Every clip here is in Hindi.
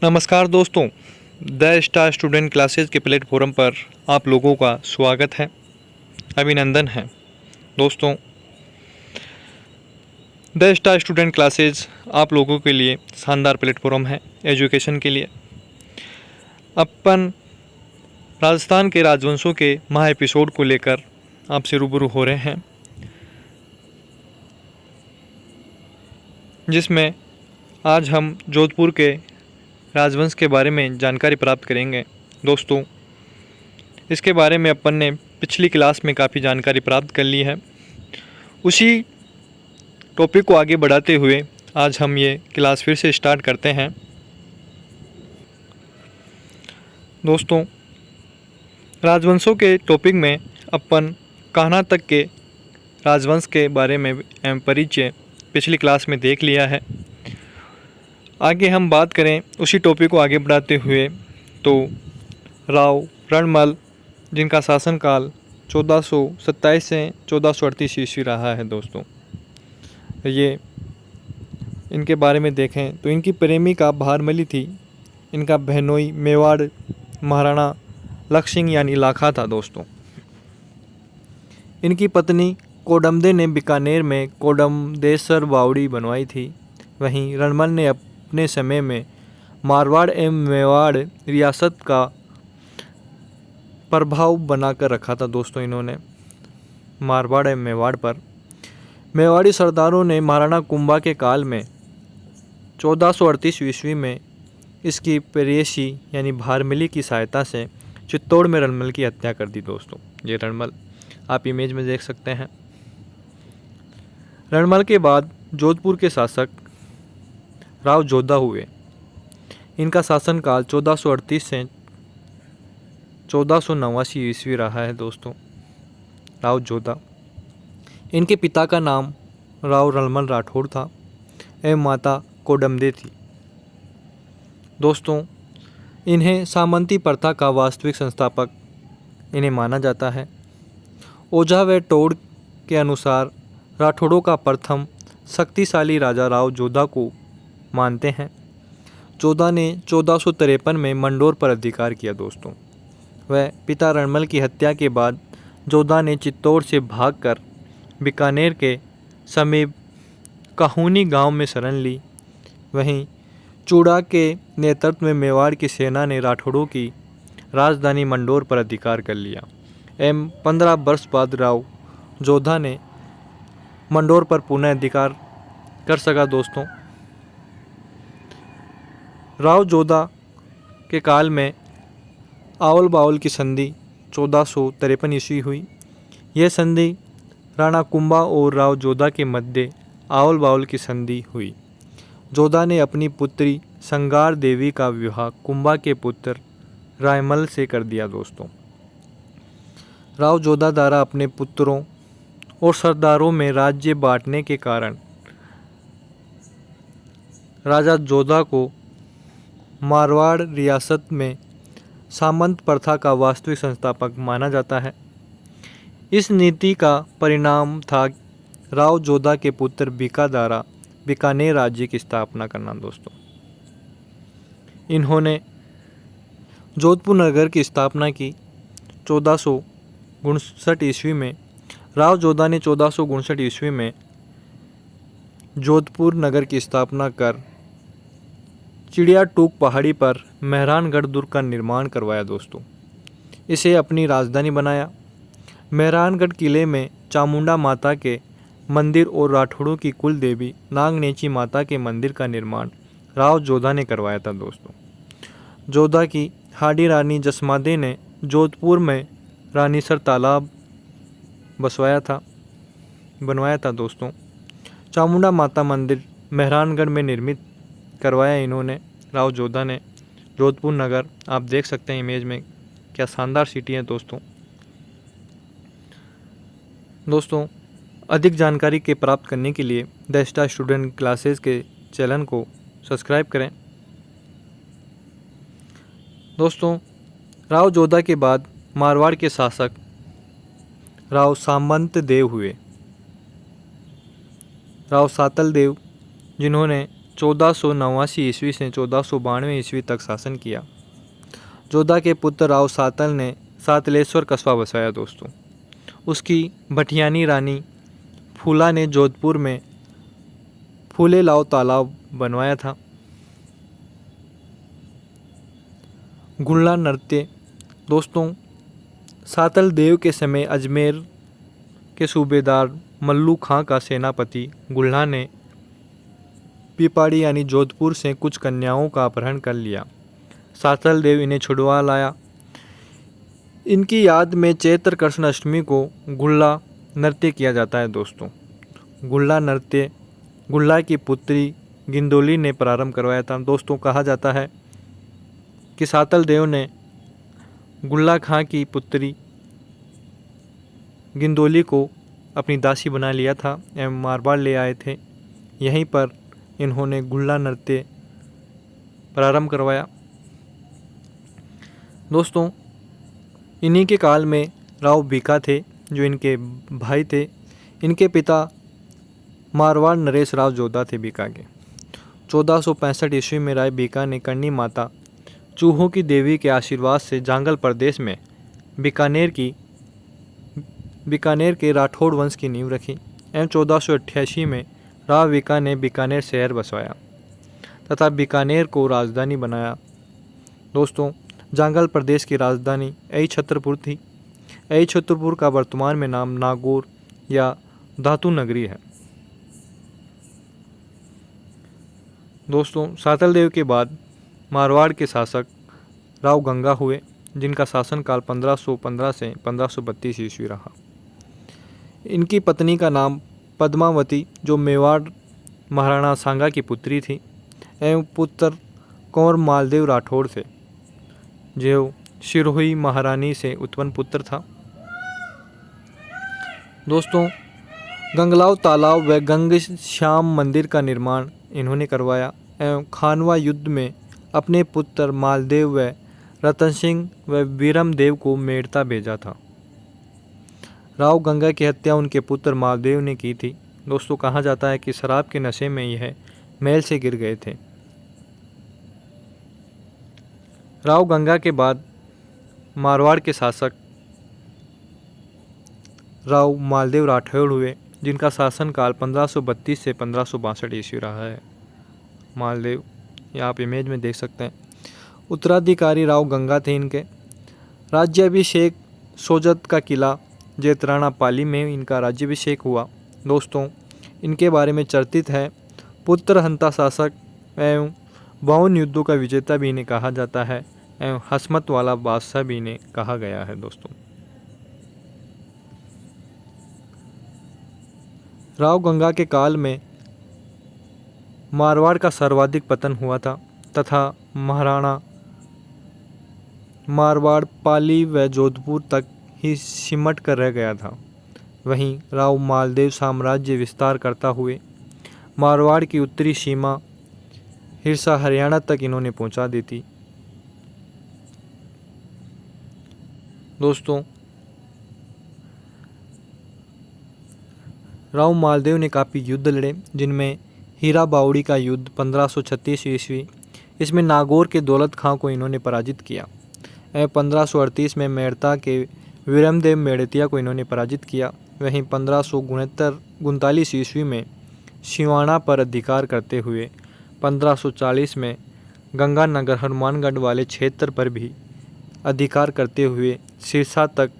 नमस्कार दोस्तों, द स्टार स्टूडेंट क्लासेस के प्लेटफॉर्म पर आप लोगों का स्वागत है, अभिनंदन है। दोस्तों, द स्टार स्टूडेंट क्लासेस आप लोगों के लिए शानदार प्लेटफॉर्म है एजुकेशन के लिए। अपन राजस्थान के राजवंशों के महा एपिसोड को लेकर आपसे रूबरू हो रहे हैं, जिसमें आज हम जोधपुर के राजवंश के बारे में जानकारी प्राप्त करेंगे। दोस्तों, इसके बारे में अपन ने पिछली क्लास में काफ़ी जानकारी प्राप्त कर ली है। उसी टॉपिक को आगे बढ़ाते हुए आज हम ये क्लास फिर से स्टार्ट करते हैं। दोस्तों, राजवंशों के टॉपिक में अपन कान्हा तक के राजवंश के बारे में परिचय पिछली क्लास में देख लिया है। आगे हम बात करें उसी टॉपिक को आगे बढ़ाते हुए तो राव रणमल, जिनका शासनकाल 1427 से 1438 ईस्वी रहा है। दोस्तों, ये इनके बारे में देखें तो इनकी प्रेमिका भारमली थी। इनका बहनोई मेवाड़ महाराणा लक्ष्मण यानी लाखा था। दोस्तों, इनकी पत्नी कोडमदे ने बीकानेर में कोडमदेश्वर बावड़ी बनवाई थी। वहीं रणमल ने अपने समय में मारवाड़ एवं मेवाड़ रियासत का प्रभाव बनाकर रखा था। दोस्तों, इन्होंने मारवाड़ एवं मेवाड़ पर मेवाड़ी सरदारों ने महाराणा कुंभा के काल में 1438 ईस्वी में इसकी प्रेयसी यानी भारमली की सहायता से चित्तौड़ में रणमल की हत्या कर दी। दोस्तों, ये रणमल आप इमेज में देख सकते हैं। रणमल के बाद जोधपुर के शासक राव जोधा हुए। इनका शासनकाल 1438 से 1489 ईस्वी रहा है। दोस्तों, राव जोधा, इनके पिता का नाम राव रणमल राठौड़ था एवं माता कोडमदे थी। दोस्तों, इन्हें सामंती प्रथा का वास्तविक संस्थापक इन्हें माना जाता है। ओझा व टोड़ के अनुसार राठौड़ों का प्रथम शक्तिशाली राजा राव जोधा को मानते हैं। जोधा ने 1453 में मंडोर पर अधिकार किया। दोस्तों, वह पिता रणमल की हत्या के बाद जोधा ने चित्तौड़ से भागकर बीकानेर के समीप काहुनी गांव में शरण ली। वहीं चूड़ा के नेतृत्व में मेवाड़ की सेना ने राठौड़ों की राजधानी मंडोर पर अधिकार कर लिया एवं 15 वर्ष बाद राव जोधा ने मंडोर पर पुनः अधिकार कर सका। दोस्तों, राव जोधा के काल में आवल बावल की संधि 1453 ईस्वी हुई। यह संधि राणा कुंभा और राव जोधा के मध्य आवल बावल की संधि हुई। जोधा ने अपनी पुत्री संगार देवी का विवाह कुंभा के पुत्र रायमल से कर दिया। दोस्तों, राव जोधा द्वारा अपने पुत्रों और सरदारों में राज्य बांटने के कारण राजा जोधा को मारवाड़ रियासत में सामंत प्रथा का वास्तविक संस्थापक माना जाता है। इस नीति का परिणाम था राव जोधा के पुत्र बीका द्वारा बीकानेर राज्य की स्थापना करना। दोस्तों, इन्होंने जोधपुर नगर की स्थापना की 1459 ईस्वी में। राव जोधा ने 1459 ईस्वी में जोधपुर नगर की स्थापना कर चिड़िया टूक पहाड़ी पर मेहरानगढ़ दुर्ग का निर्माण करवाया। दोस्तों, इसे अपनी राजधानी बनाया। मेहरानगढ़ किले में चामुंडा माता के मंदिर और राठौड़ों की कुल देवी नागनेची माता के मंदिर का निर्माण राव जोधा ने करवाया था। दोस्तों, जोधा की हाडी रानी जसमादे ने जोधपुर में रानीसर तालाब बनवाया था। दोस्तों, चामुंडा माता मंदिर मेहरानगढ़ में निर्मित करवाया इन्होंने, राव जोधा ने। जोधपुर नगर आप देख सकते हैं इमेज में, क्या शानदार सिटी है। दोस्तों, अधिक जानकारी के प्राप्त करने के लिए द स्टार स्टूडेंट क्लासेस के चैनल को सब्सक्राइब करें। दोस्तों, राव जोधा के बाद मारवाड़ के शासक राव सामंत देव हुए। राव सातल देव, जिन्होंने 1489 ईस्वी से 1492 ईस्वी तक शासन किया। जोधा के पुत्र राव सातल ने सातलेश्वर कस्बा बसाया दोस्तों। उसकी भटियानी रानी फूला ने जोधपुर में फूलेलाव तालाब बनवाया था। गुल्ला नृत्य दोस्तों, सातल देव के समय अजमेर के सूबेदार मल्लू खां का सेनापति गुल्ला ने पिपाड़ी यानी जोधपुर से कुछ कन्याओं का अपहरण कर लिया। सातल देव इन्हें छुड़वा लाया। इनकी याद में चैत्र कृष्ण अष्टमी को गुल्ला नृत्य किया जाता है दोस्तों। गुल्ला नृत्य गुल्ला की पुत्री गिंदोली ने प्रारंभ करवाया था दोस्तों। कहा जाता है कि सातल देव ने गुल्ला खां की पुत्री गिंदोली को अपनी दासी बना लिया था एवं मारवाड़ ले आए थे। यहीं पर इन्होंने गुल्ला नृत्य प्रारंभ करवाया दोस्तों। इन्हीं के काल में राव बीका थे जो इनके भाई थे। इनके पिता मारवाड़ नरेश राव जोधा थे बीका के। 1465 ईस्वी में राय बीका ने करनी माता चूहों की देवी के आशीर्वाद से जांगल प्रदेश में बीकानेर के राठौड़ वंश की नींव रखी एवं 1488 में राव बीका ने बीकानेर शहर बसवाया तथा बीकानेर को राजधानी बनाया दोस्तों। जांगल प्रदेश की राजधानी अई छत्रपुर थी। अई छत्रपुर का वर्तमान में नाम नागौर या धातु नगरी है दोस्तों। सातल देव के बाद मारवाड़ के शासक राव गंगा हुए, जिनका शासनकाल 1515 से 1532 ईस्वी रहा। इनकी पत्नी का नाम पद्मावती जो मेवाड़ महाराणा सांगा की पुत्री थी एवं पुत्र कंवर मालदेव राठौड़ थे जो सिरोही महारानी से उत्पन्न पुत्र था दोस्तों। गंगलाव तालाब व गंग श्याम मंदिर का निर्माण इन्होंने करवाया एवं खानवा युद्ध में अपने पुत्र मालदेव व रतन सिंह व बीरम देव को मेड़ता भेजा था। राव गंगा की हत्या उनके पुत्र मालदेव ने की थी दोस्तों। कहा जाता है कि शराब के नशे में यह महल से गिर गए थे। राव गंगा के बाद मारवाड़ के शासक राव मालदेव राठौड़ हुए, जिनका शासनकाल 1532 से 1562 ईस्वी रहा है। मालदेव ये आप इमेज में देख सकते हैं। उत्तराधिकारी राव गंगा थे इनके। राज्याभिषेक सोजत का किला जेतराना पाली में इनका राज्याभिषेक हुआ दोस्तों। इनके बारे में चर्चित है पुत्र हंता शासक एवं 52 युद्धों का विजेता भी इन्हें कहा जाता है एवं हसमत वाला बादशाह भी इन्हें कहा गया है दोस्तों। राव गंगा के काल में मारवाड़ का सर्वाधिक पतन हुआ था तथा महाराणा मारवाड़ पाली व जोधपुर तक ही सिमट कर रह गया था। वहीं राव मालदेव साम्राज्य विस्तार करता हुए मारवाड़ की उत्तरी सीमा हिरसा हरियाणा तक इन्होंने पहुंचा दी थी दोस्तों। राव मालदेव ने काफ़ी युद्ध लड़े, जिनमें हीरा बावड़ी का युद्ध 1536 ईस्वी, इसमें नागौर के दौलत खां को इन्होंने पराजित किया। 1538 में मेड़ता के वीरमदेव मेड़तिया को इन्होंने पराजित किया। वहीं 1539 ईस्वी में सिवाना पर अधिकार करते हुए 1540 में गंगानगर हनुमानगढ़ वाले क्षेत्र पर भी अधिकार करते हुए सिरसा तक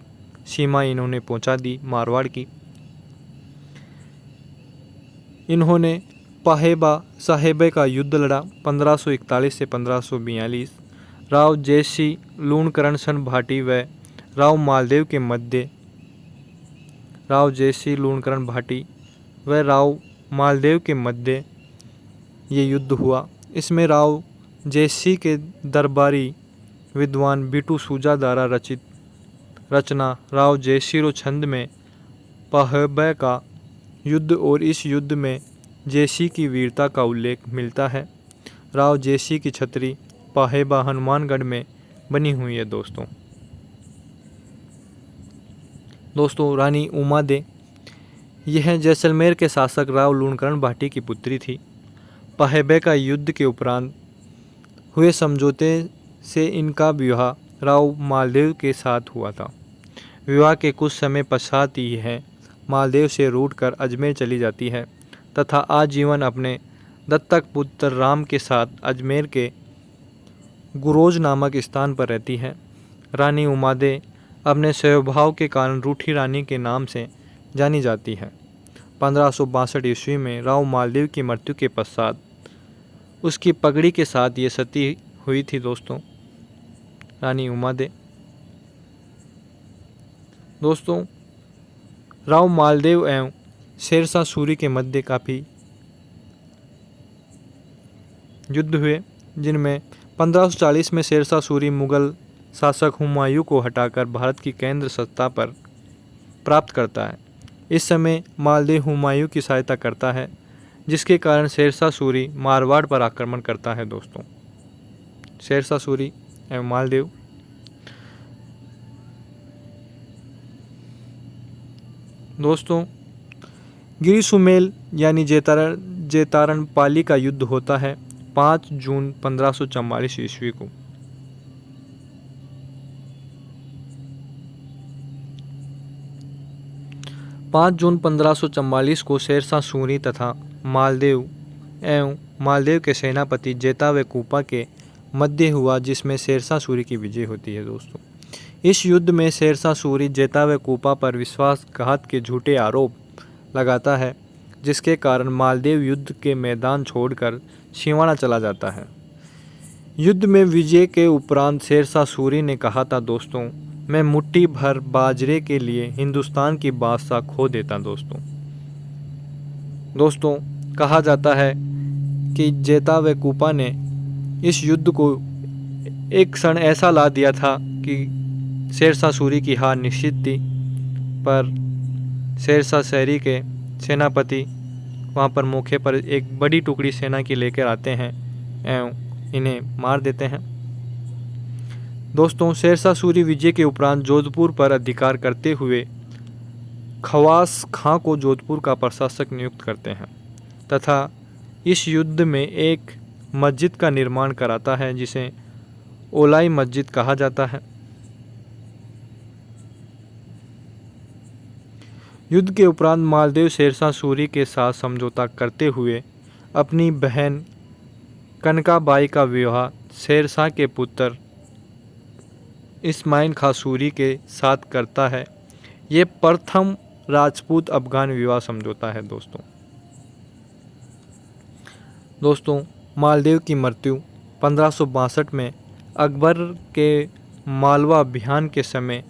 सीमा इन्होंने पहुंचा दी मारवाड़ की। इन्होंने पाहेबा साहेबे का युद्ध लड़ा 1541 से 1542। राव जयसी लूणकरण सन भाटी व राव मालदेव के मध्य ये युद्ध हुआ। इसमें राव जयसी के दरबारी विद्वान बिटू सूजा द्वारा रचित रचना राव जयसिरो छंद में पाहेबा का युद्ध और इस युद्ध में जयसी की वीरता का उल्लेख मिलता है। राव जयसी की छतरी पाहेबा हनुमानगढ़ में बनी हुई है दोस्तों। रानी उमा दे यह जैसलमेर के शासक राव लूणकरण भाटी की पुत्री थी। पहेबे का युद्ध के उपरांत हुए समझौते से इनका विवाह राव मालदेव के साथ हुआ था। विवाह के कुछ समय पश्चात ही यह मालदेव से रूठकर अजमेर चली जाती है तथा आजीवन अपने दत्तक पुत्र राम के साथ अजमेर के गुरोज नामक स्थान पर रहती है। रानी उमादे अपने स्वभाव के कारण रूठी रानी के नाम से जानी जाती है। 1562 ईस्वी में राव मालदेव की मृत्यु के पश्चात उसकी पगड़ी के साथ ये सती हुई थी दोस्तों, रानी उमादे। दोस्तों, राव मालदेव एवं शेरशाह सूरी के मध्य काफ़ी युद्ध हुए, जिनमें 1540 में शेरशाह सूरी मुगल शासक हुमायूं को हटाकर भारत की केंद्र सत्ता पर प्राप्त करता है। इस समय मालदेव हुमायूं की सहायता करता है, जिसके कारण शेरशाह सूरी मारवाड़ पर आक्रमण करता है। दोस्तों, शेरशाह सूरी एवं मालदेव। दोस्तों, गिरी सुमेल यानी जेतारन पाली का युद्ध होता है 5 जून 1544 ईस्वी को। जून 1544 को शेरशाह सूरी तथा मालदेव एवं मालदेव के सेनापति जेता व कूपा के मध्य हुआ, जिसमें शेरशाह सूरी की विजय होती है। दोस्तों, इस युद्ध में शेरशाह सूरी जेता व कूपा पर विश्वासघात के झूठे आरोप लगाता है, जिसके कारण मालदेव युद्ध के मैदान छोड़कर सिवाना चला जाता है। युद्ध में विजय के उपरांत शेरशाह सूरी ने कहा था, दोस्तों, मैं मुट्ठी भर बाजरे के लिए हिंदुस्तान की बादशाह खो देता। दोस्तों, कहा जाता है कि जेता व कूपा ने इस युद्ध को एक क्षण ऐसा ला दिया था कि शेरशाह सूरी की हार निश्चित थी, पर शेरशाह शहरी के सेनापति वहाँ पर मौके पर एक बड़ी टुकड़ी सेना की लेकर आते हैं एवं इन्हें मार देते हैं। दोस्तों, शेरशाह सूरी विजय के उपरांत जोधपुर पर अधिकार करते हुए खवास खां को जोधपुर का प्रशासक नियुक्त करते हैं तथा इस युद्ध में एक मस्जिद का निर्माण कराता है, जिसे ओलाई मस्जिद कहा जाता है। युद्ध के उपरांत मालदेव शेरशाह सूरी के साथ समझौता करते हुए अपनी बहन कनकाबाई का विवाह शेरशाह के पुत्र इस्माइल खां सूरी के साथ करता है। ये प्रथम राजपूत अफगान विवाह समझौता है। दोस्तों, मालदेव की मृत्यु 1562 में अकबर के मालवा अभियान के समय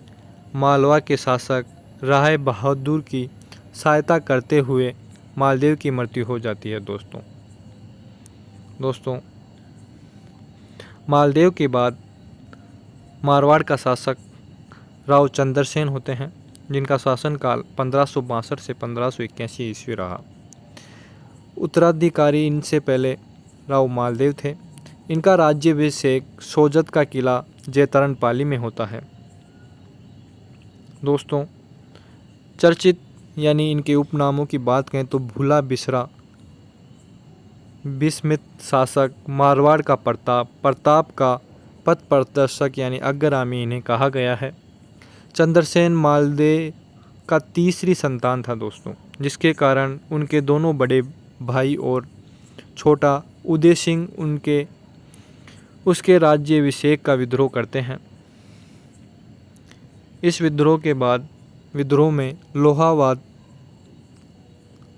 मालवा के शासक राय बहादुर की सहायता करते हुए मालदेव की मृत्यु हो जाती है। दोस्तों, मालदेव के बाद मारवाड़ का शासक राव चंद्रसेन होते हैं, जिनका शासनकाल 1562 से 1581 ईस्वी रहा। उत्तराधिकारी इनसे पहले राव मालदेव थे। इनका राज्याभिषेक सोजत का किला जेतरन पाली में होता है। दोस्तों, चर्चित यानी इनके उपनामों की बात करें तो भूला बिसरा, विस्मित शासक, मारवाड़ का प्रताप का पथ प्रदर्शक यानी अग्रगामी इन्हें कहा गया है। चंद्रसेन मालदेव का तीसरी संतान था। दोस्तों, जिसके कारण उनके दोनों बड़े भाई और छोटा उदय सिंह उसके राज्याभिषेक का विद्रोह करते हैं। इस विद्रोह के बाद विद्रोह में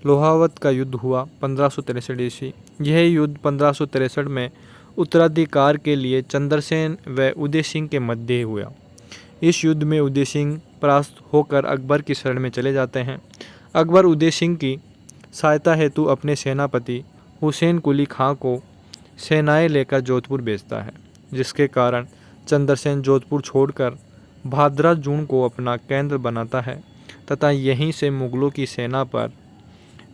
लोहावत का युद्ध हुआ 1563 ईस्वी। यह युद्ध 1563 में उत्तराधिकार के लिए चंद्रसेन व उदय सिंह के मध्य हुआ। इस युद्ध में उदय सिंह परास्त होकर अकबर की शरण में चले जाते हैं। अकबर उदय सिंह की सहायता हेतु अपने सेनापति हुसैन कुली खां को सेनाएं लेकर जोधपुर भेजता है, जिसके कारण चंद्रसेन जोधपुर छोड़कर भादरा जून को अपना केंद्र बनाता है तथा यहीं से मुगलों की सेना पर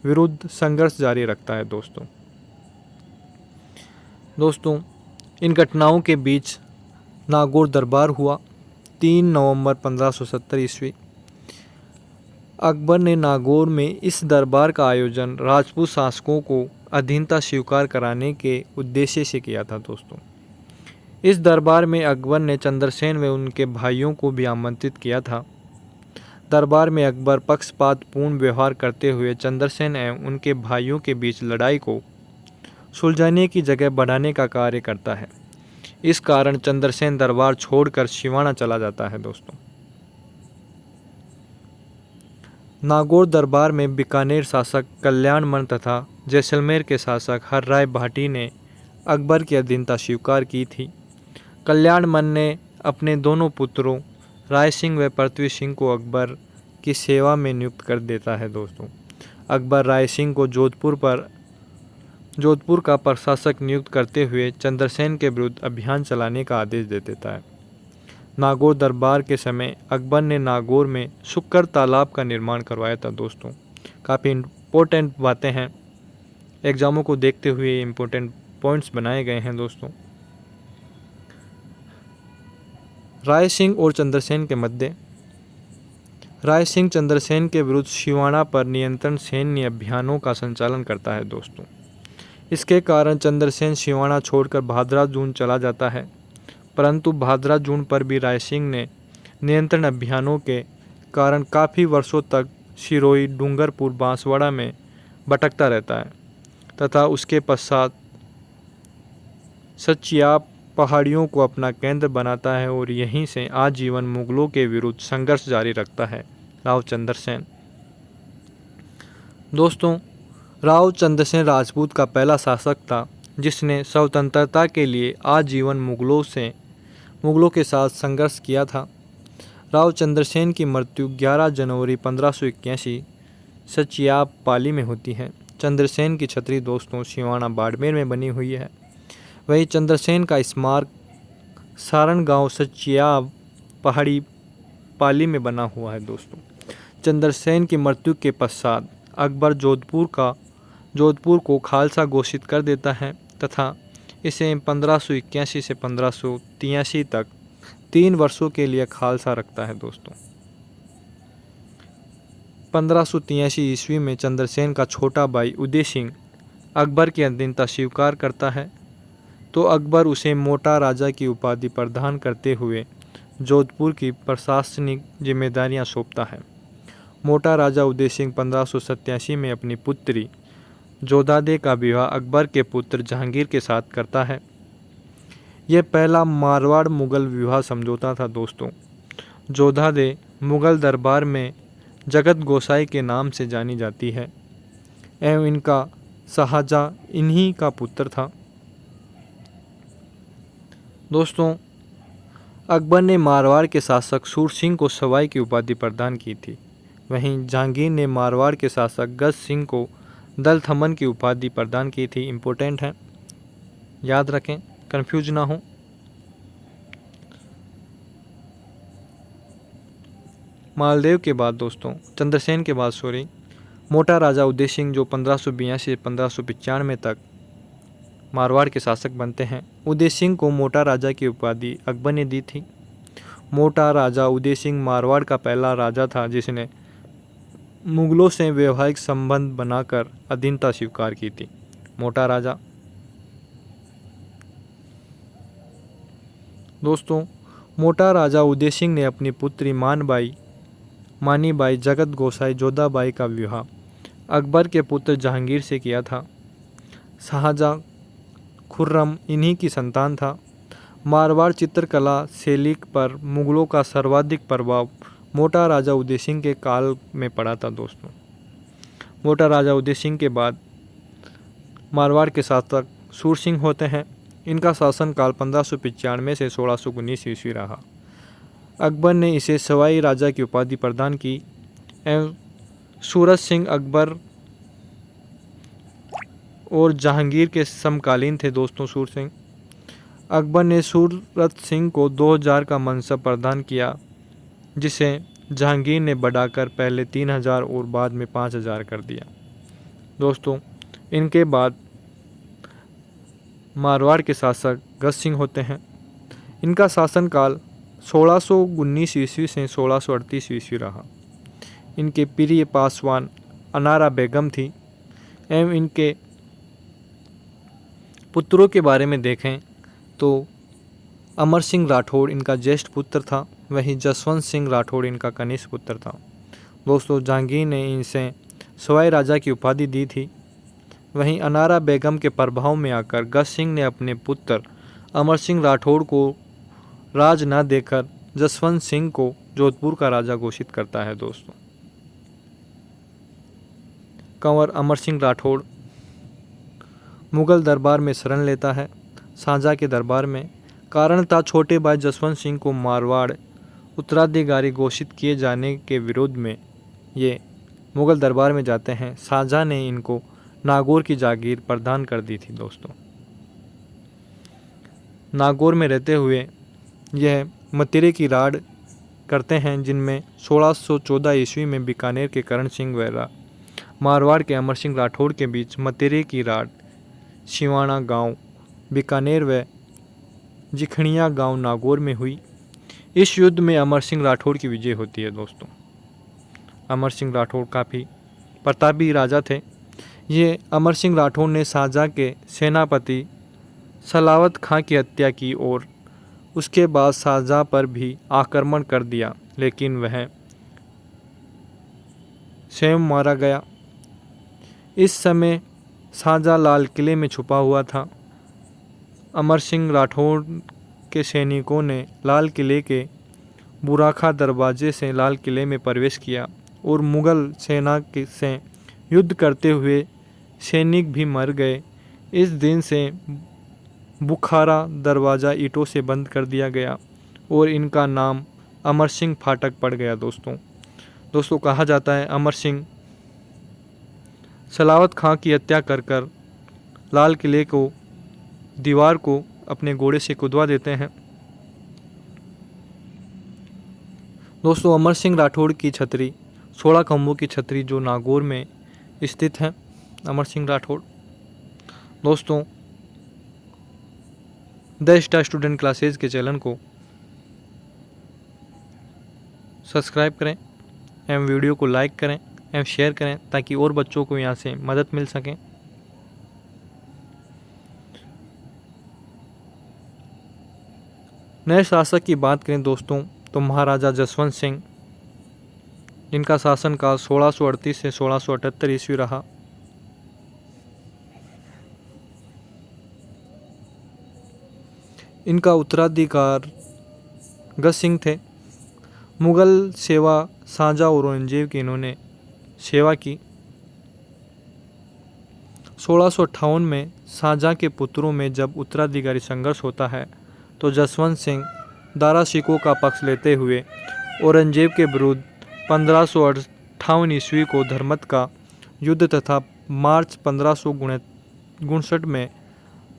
विरुद्ध संघर्ष जारी रखता है। दोस्तों, इन घटनाओं के बीच नागौर दरबार हुआ 3 नवंबर 1570 ईस्वी। अकबर ने नागौर में इस दरबार का आयोजन राजपूत शासकों को अधीनता स्वीकार कराने के उद्देश्य से किया था दोस्तों। इस दरबार में अकबर ने चंद्रसेन व उनके भाइयों को भी आमंत्रित किया था। दरबार में अकबर पक्षपातपूर्ण व्यवहार करते हुए चंद्रसेन एवं उनके भाइयों के बीच लड़ाई को सुलझाने की जगह बढ़ाने का कार्य करता है। इस कारण चंद्रसेन दरबार छोड़कर सिवाना चला जाता है दोस्तों। नागौर दरबार में बीकानेर शासक कल्याणमल तथा जैसलमेर के शासक हरराय भाटी ने अकबर की अधीनता स्वीकार की थी। कल्याणमल ने अपने दोनों पुत्रों राय सिंह व पृथ्वी सिंह को अकबर की सेवा में नियुक्त कर देता है दोस्तों। अकबर राय सिंह को जोधपुर का प्रशासक नियुक्त करते हुए चंद्रसेन के विरुद्ध अभियान चलाने का आदेश दे देता है। नागौर दरबार के समय अकबर ने नागौर में शुक्र तालाब का निर्माण करवाया था दोस्तों। काफ़ी इम्पोर्टेंट बातें हैं, एग्जामों को देखते हुए इम्पोर्टेंट पॉइंट्स बनाए गए हैं दोस्तों। राय सिंह और चंद्रसेन के मध्य राय सिंह चंद्रसेन के विरुद्ध सिवाना पर नियंत्रण सैन्य अभियानों का संचालन करता है दोस्तों। इसके कारण चंद्रसेन सिवाना छोड़कर भादरा जून चला जाता है, परंतु भादरा जून पर भी राय सिंह ने नियंत्रण अभियानों के कारण काफ़ी वर्षों तक सिरोही, डूंगरपुर, बांसवाड़ा में भटकता रहता है तथा उसके पश्चात सचियाप पहाड़ियों को अपना केंद्र बनाता है और यहीं से आजीवन मुगलों के विरुद्ध संघर्ष जारी रखता है राव चंद्रसेन। दोस्तों, राव चंद्रसेन राजपूत का पहला शासक था जिसने स्वतंत्रता के लिए आजीवन मुगलों के साथ संघर्ष किया था। राव चंद्रसेन की मृत्यु 11 जनवरी 1581 सचियाप पाली में होती है। चंद्रसेन की छतरी दोस्तों सिवाना बाड़मेर में बनी हुई है। वहीं चंद्रसेन का स्मारक सारण गांव सचियाप पहाड़ी पाली में बना हुआ है दोस्तों। चंद्रसेन की मृत्यु के पश्चात अकबर जोधपुर को खालसा घोषित कर देता है तथा इसे 1581 से 1583 तक 3 वर्षों के लिए खालसा रखता है दोस्तों। 1583 ईस्वी में चंद्रसेन का छोटा भाई उदय सिंह अकबर की अधीनता स्वीकार करता है तो अकबर उसे मोटा राजा की उपाधि प्रदान करते हुए जोधपुर की प्रशासनिक जिम्मेदारियां सौंपता है। मोटा राजा उदय सिंह 1587 में अपनी पुत्री जोधादे का विवाह अकबर के पुत्र जहांगीर के साथ करता है। यह पहला मारवाड़ मुगल विवाह समझौता था दोस्तों। जोधादे मुगल दरबार में जगत गोसाई के नाम से जानी जाती है एवं इनका शाहजहाँ इन्हीं का पुत्र था। दोस्तों, अकबर ने मारवाड़ के शासक सूर सिंह को सवाई की उपाधि प्रदान की थी। वहीं जहांगीर ने मारवाड़ के शासक गज सिंह को दल थमन की उपाधि प्रदान की थी। इम्पोर्टेंट है, याद रखें, कंफ्यूज ना हो। मालदेव के बाद दोस्तों चंद्रसेन के बाद मोटा राजा उदय सिंह जो 1582 से 1595 तक मारवाड़ के शासक बनते हैं। उदय सिंह को मोटा राजा की उपाधि अकबर ने दी थी। मोटा राजा उदय सिंह मारवाड़ का पहला राजा था जिसने मुगलों से वैवाहिक संबंध बनाकर अधीनता स्वीकार की थी। मोटा राजा दोस्तों, मोटा राजा उदय सिंह ने अपनी पुत्री मानीबाई जगत गोसाई जोधाबाई का विवाह अकबर के पुत्र जहांगीर से किया था। शाहजहाँ खुर्रम इन्हीं की संतान था। मारवाड़ चित्रकला शैली पर मुगलों का सर्वाधिक प्रभाव मोटा राजा उदय सिंह के काल में पड़ा था दोस्तों। मोटा राजा उदय सिंह के बाद मारवाड़ के शासक सूर सिंह होते हैं। इनका शासनकाल 1595 से 1619 ईस्वी रहा। अकबर ने इसे सवाई राजा की उपाधि प्रदान की एवं सूरत सिंह अकबर और जहांगीर के समकालीन थे दोस्तों। सूर सिंह अकबर ने सूरत सिंह को 2000 का मनसब प्रदान किया जिसे जहांगीर ने बढ़ाकर पहले 3000 और बाद में 5000 कर दिया दोस्तों। इनके बाद मारवाड़ के शासक गज सिंह होते हैं। इनका शासनकाल 1619 ईस्वी से 1638 ईस्वी रहा। इनके प्रिय पासवान अनारा बेगम थी एवं इनके पुत्रों के बारे में देखें तो अमर सिंह राठौड़ इनका ज्येष्ठ पुत्र था, वहीं जसवंत सिंह राठौड़ इनका कनिष्ठ पुत्र था। दोस्तों, जहांगीर ने इनसे सवाई राजा की उपाधि दी थी। वहीं अनारा बेगम के प्रभाव में आकर गज सिंह ने अपने पुत्र अमर सिंह राठौड़ को राज न देकर जसवंत सिंह को जोधपुर का राजा घोषित करता है। दोस्तों, कंवर अमर सिंह राठौड़ मुगल दरबार में शरण लेता है। शाहजहाँ के दरबार में कारण था छोटे भाई जसवंत सिंह को मारवाड़ उत्तराधिकारी घोषित किए जाने के विरोध में ये मुगल दरबार में जाते हैं। शाहजहाँ ने इनको नागौर की जागीर प्रदान कर दी थी। दोस्तों, नागौर में रहते हुए यह मतिरे की राड करते हैं, जिनमें 1614 ईस्वी में बीकानेर के करण सिंह व मारवाड़ के अमर सिंह राठौड़ के बीच मतिरे की राड शिवाना गांव बीकानेर व जिखणिया गांव नागौर में हुई। इस युद्ध में अमर सिंह राठौड़ की विजय होती है। दोस्तों, अमर सिंह राठौड़ काफ़ी प्रतापी राजा थे। ये अमर सिंह राठौड़ ने शाहजहाँ के सेनापति सलावत खां की हत्या की और उसके बाद शाहजहाँ पर भी आक्रमण कर दिया, लेकिन वह स्वयं मारा गया। इस समय शाहजहाँ लाल किले में छुपा हुआ था। अमर सिंह राठौड़ के सैनिकों ने लाल किले के बुराखा दरवाजे से लाल किले में प्रवेश किया और मुगल सेना से युद्ध करते हुए सैनिक भी मर गए। इस दिन से बुखारा दरवाज़ा ईंटों से बंद कर दिया गया और इनका नाम अमर सिंह फाटक पड़ गया। दोस्तों कहा जाता है अमर सिंह सलावत खां की हत्या कर लाल किले को दीवार को अपने घोड़े से कुदवा देते हैं। दोस्तों, अमर सिंह राठौड़ की छतरी 16 खंभों की छतरी जो नागौर में स्थित है अमर सिंह राठौड़। दोस्तों, द स्टार स्टूडेंट क्लासेज के चैनल को सब्सक्राइब करें एवं वीडियो को लाइक करें एवं शेयर करें ताकि और बच्चों को यहाँ से मदद मिल सके। नए शासक की बात करें दोस्तों तो महाराजा जसवंत सिंह, जिनका शासनकाल 1638 से 1678 ईस्वी रहा। इनका उत्तराधिकार गज सिंह थे। मुगल सेवा शाहजहाँ और औरंगजेब की इन्होंने सेवा की। 1658 में शाहजहाँ के पुत्रों में जब उत्तराधिकारी संघर्ष होता है तो जसवंत सिंह दारा शिकोह का पक्ष लेते हुए औरंगजेब के विरुद्ध 1558 ईस्वी को धर्मत का युद्ध तथा मार्च 1559 में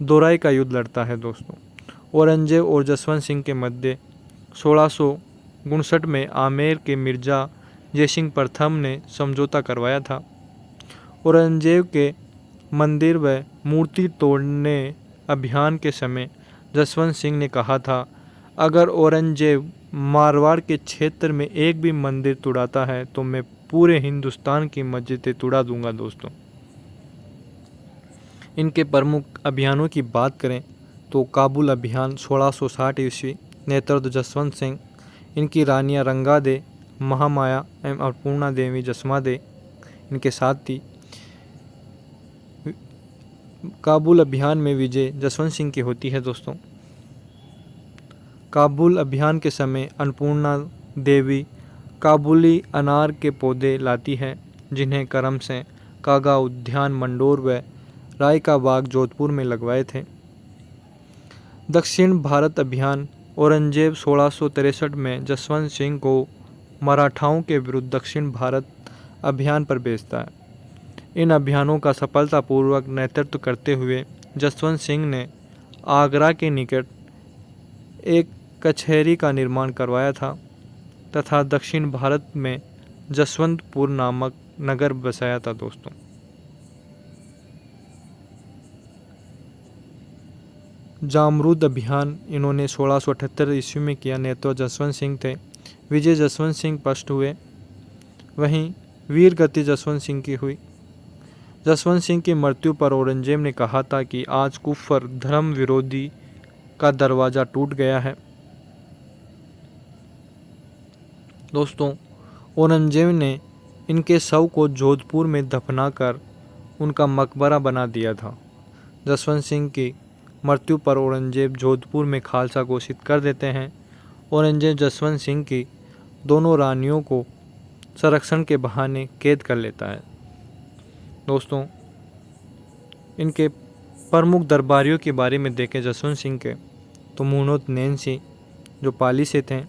दोराई का युद्ध लड़ता है। दोस्तों, औरंगजेब और जसवंत सिंह के मध्य 1659 में आमेर के मिर्जा जयसिंह प्रथम ने समझौता करवाया था। औरंगजेब के मंदिर व मूर्ति तोड़ने अभियान के समय जसवंत सिंह ने कहा था, अगर औरंगजेब मारवाड़ के क्षेत्र में एक भी मंदिर तोड़ाता है तो मैं पूरे हिंदुस्तान की मस्जिदें तोड़ा दूंगा। दोस्तों, इनके प्रमुख अभियानों की बात करें तो काबुल अभियान 1660 ईस्वी, नेतृत्व जसवंत सिंह, इनकी रानियां रंगादे, महामाया एवं अन्नपूर्णा देवी जसमादे इनके साथ थी। काबुल अभियान में विजय जसवंत सिंह की होती है। दोस्तों, काबुल अभियान के समय अन्नपूर्णा देवी काबुली अनार के पौधे लाती है, जिन्हें करम से कागा उद्यान मंडोर व राय का बाग जोधपुर में लगवाए थे। दक्षिण भारत अभियान औरंगजेब 1663 में जसवंत सिंह को मराठाओं के विरुद्ध दक्षिण भारत अभियान पर भेजता है। इन अभियानों का सफलतापूर्वक नेतृत्व करते हुए जसवंत सिंह ने आगरा के निकट एक कचहरी का निर्माण करवाया था तथा दक्षिण भारत में जसवंतपुर नामक नगर बसाया था। दोस्तों, जामरूद अभियान इन्होंने 1678 ईस्वी में किया, नेतृत्व जसवंत सिंह थे। विजय जसवंत सिंह पष्ट हुए, वहीं वीर गति जसवंत सिंह की हुई। जसवंत सिंह की मृत्यु पर औरंगजेब ने कहा था कि आज कुफर धर्म विरोधी का दरवाज़ा टूट गया है। दोस्तों, औरंगजेब ने इनके शव को जोधपुर में दफनाकर उनका मकबरा बना दिया था। जसवंत सिंह की मृत्यु पर औरंगजेब जोधपुर में खालसा घोषित कर देते हैं। औरंगजेब जसवंत सिंह की दोनों रानियों को संरक्षण के बहाने कैद कर लेता है। दोस्तों, इनके प्रमुख दरबारियों के बारे में देखें जसवंत सिंह के, तो मुनोत नैन्सी जो पाली से थे,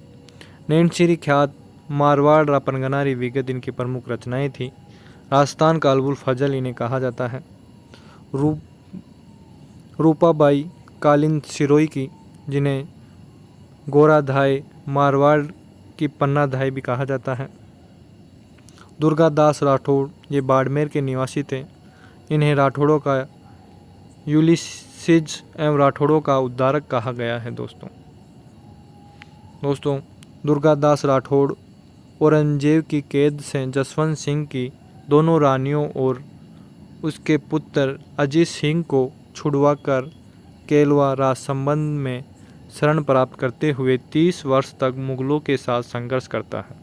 नैनसिरी ख्यात मारवाड़ रापनगनारी विगत इनकी प्रमुख रचनाएं थी। राजस्थान का अबुल फजल इन्हें कहा जाता है। रूपाबाई कालीन सिरोही की, जिन्हें गोराधाय मारवाड़ की पन्नाधाय भी कहा जाता है। दुर्गादास राठौड़ ये बाड़मेर के निवासी थे। इन्हें राठौड़ों का यूलिसिज एवं राठौड़ों का उद्धारक कहा गया है। दोस्तों, दुर्गादास राठौड़ औरंगजेब की कैद से जसवंत सिंह की दोनों रानियों और उसके पुत्र अजीत सिंह को छुड़वाकर केलवा राजसंबंध में शरण प्राप्त करते हुए 30 वर्ष तक मुगलों के साथ संघर्ष करता है।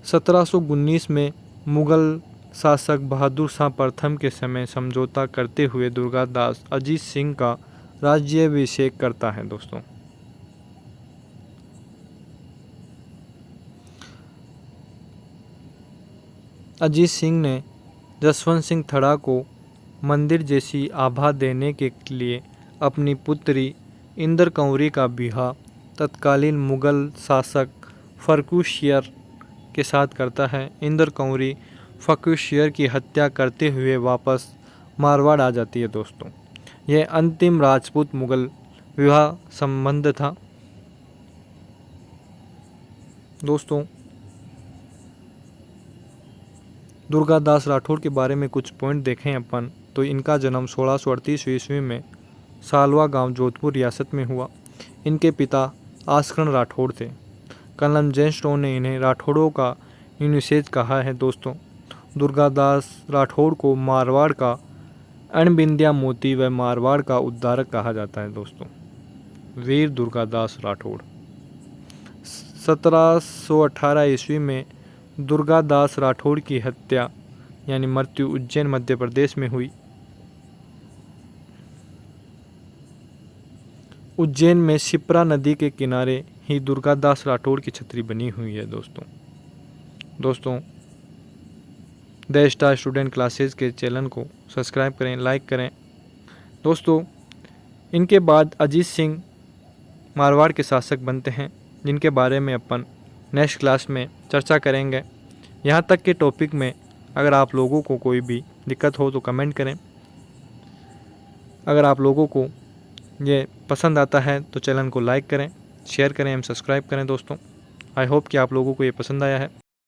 1719 में मुगल शासक बहादुर शाह प्रथम के समय समझौता करते हुए दुर्गादास अजीत सिंह का राज्याभिषेक करता है। दोस्तों, अजीत सिंह ने जसवंत सिंह थड़ा को मंदिर जैसी आभा देने के लिए अपनी पुत्री इंदर कंवरी का विवाह तत्कालीन मुगल शासक फर्रुखसियर के साथ करता है। इंदर कंवरी फर्रुखसियर की हत्या करते हुए वापस मारवाड़ आ जाती है। दोस्तों, यह अंतिम राजपूत मुगल विवाह संबंध था। दोस्तों, दुर्गादास राठौड़ के बारे में कुछ पॉइंट देखें अपन, तो इनका जन्म 1638 ईस्वी में सालवा गांव जोधपुर रियासत में हुआ। इनके पिता आसकरण राठौड़ थे। कलम जेनस्टोन ने इन्हें राठौड़ों का यूनिसेज कहा है। दोस्तों, दुर्गादास राठौड़ को मारवाड़ का अणबिंदिया मोती व मारवाड़ का उद्धारक कहा जाता है। दोस्तों, वीर दुर्गादास राठौड़ 1718 ईस्वी में दुर्गादास राठौड़ की हत्या यानी मृत्यु उज्जैन मध्य प्रदेश में हुई। उज्जैन में शिप्रा नदी के किनारे ही दुर्गादास राठौड़ की छतरी बनी हुई है। दोस्तों, द स्टार स्टूडेंट क्लासेस के चैनल को सब्सक्राइब करें, लाइक करें। दोस्तों, इनके बाद अजीत सिंह मारवाड़ के शासक बनते हैं, जिनके बारे में अपन नेक्स्ट क्लास में चर्चा करेंगे। यहाँ तक के टॉपिक में अगर आप लोगों को कोई भी दिक्कत हो तो कमेंट करें। अगर आप लोगों को ये पसंद आता है तो चैनल को लाइक करें, शेयर करें एवं सब्सक्राइब करें। दोस्तों, आई होप कि आप लोगों को ये पसंद आया है।